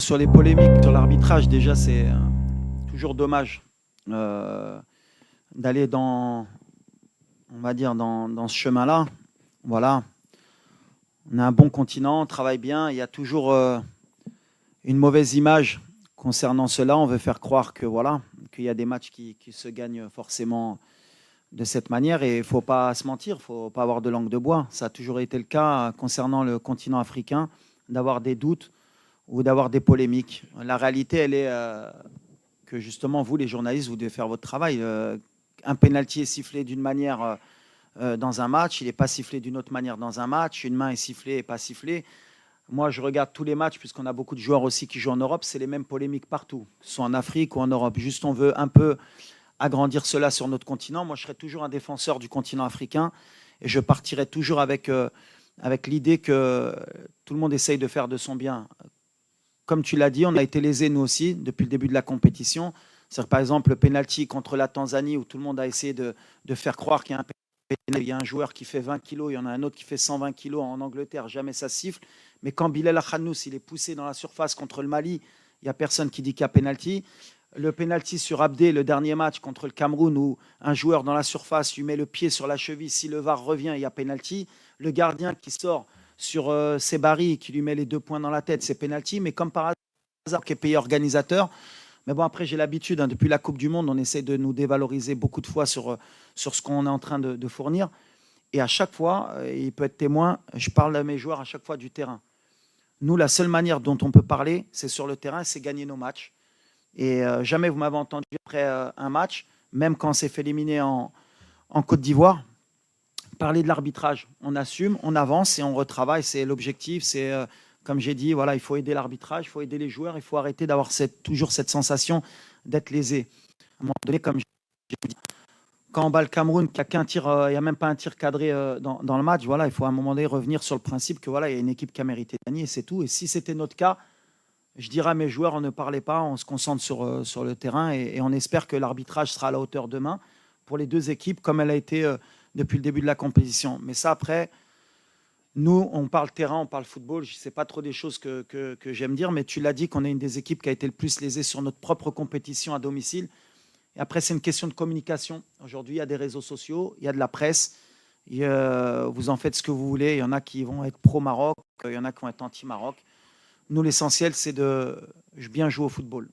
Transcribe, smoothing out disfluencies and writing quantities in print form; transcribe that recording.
sur les polémiques, sur l'arbitrage, déjà, c'est toujours dommage d'aller dans, on va dire, dans ce chemin-là. Voilà. On a un bon continent, on travaille bien. Il y a toujours une mauvaise image concernant cela. On veut faire croire que voilà, qu'il y a des matchs qui se gagnent forcément de cette manière. Et il ne faut pas se mentir, il ne faut pas avoir de langue de bois. Ça a toujours été le cas concernant le continent africain, d'avoir des doutes ou d'avoir des polémiques. La réalité, elle est que justement, vous, les journalistes, vous devez faire votre travail. Un pénalty est sifflé d'une manière dans un match, il n'est pas sifflé d'une autre manière dans un match, une main est sifflée et pas sifflée. Moi, je regarde tous les matchs, puisqu'on a beaucoup de joueurs aussi qui jouent en Europe, c'est les mêmes polémiques partout, que ce soit en Afrique ou en Europe. Juste, on veut un peu agrandir cela sur notre continent. Moi, je serai toujours un défenseur du continent africain et je partirai toujours avec l'idée que tout le monde essaye de faire de son bien. Comme tu l'as dit, on a été lésés nous aussi depuis le début de la compétition. C'est-à-dire, par exemple, le penalty contre la Tanzanie où tout le monde a essayé de faire croire qu'il y a un penalty, il y a un joueur qui fait 20 kilos, il y en a un autre qui fait 120 kilos en Angleterre, jamais ça siffle. Mais quand Bilal Akhanous, il est poussé dans la surface contre le Mali, il n'y a personne qui dit qu'il y a penalty. Le penalty sur Abdé, le dernier match contre le Cameroun, où un joueur dans la surface lui met le pied sur la cheville, si le VAR revient, il y a penalty. Le gardien qui sort sur Sebari, qui lui met les 2 points dans la tête, c'est penalty. Mais comme par hasard, qui est pays organisateur. Mais bon, après, j'ai l'habitude, depuis la Coupe du Monde, on essaie de nous dévaloriser beaucoup de fois sur ce qu'on est en train de fournir. Et à chaque fois, il peut être témoin, je parle à mes joueurs à chaque fois du terrain. Nous, la seule manière dont on peut parler, c'est sur le terrain, c'est gagner nos matchs. Et jamais vous m'avez entendu après un match, même quand on s'est fait éliminer en Côte d'Ivoire, parler de l'arbitrage. On assume, on avance et on retravaille. C'est l'objectif. C'est, comme j'ai dit, voilà, il faut aider l'arbitrage, il faut aider les joueurs, il faut arrêter d'avoir toujours cette sensation d'être lésé. À un moment donné, comme j'ai dit, quand on bat le Cameroun, qu'il n'y a qu'un tir, il n'y a même pas un tir cadré dans le match, voilà, il faut à un moment donné revenir sur le principe que voilà, il y a une équipe qui a mérité de gagner, et c'est tout. Et si c'était notre cas, je dirais à mes joueurs, on ne parlait pas, on se concentre sur le terrain et on espère que l'arbitrage sera à la hauteur demain pour les deux équipes, comme elle a été depuis le début de la compétition. Mais ça, après, nous, on parle terrain, on parle football. Je ne sais pas trop des choses que j'aime dire, mais tu l'as dit qu'on est une des équipes qui a été le plus lésée sur notre propre compétition à domicile. Et après, c'est une question de communication. Aujourd'hui, il y a des réseaux sociaux, il y a de la presse. Vous en faites ce que vous voulez. Il y en a qui vont être pro-Maroc, il y en a qui vont être anti-Maroc. Nous, l'essentiel, c'est de bien jouer au football.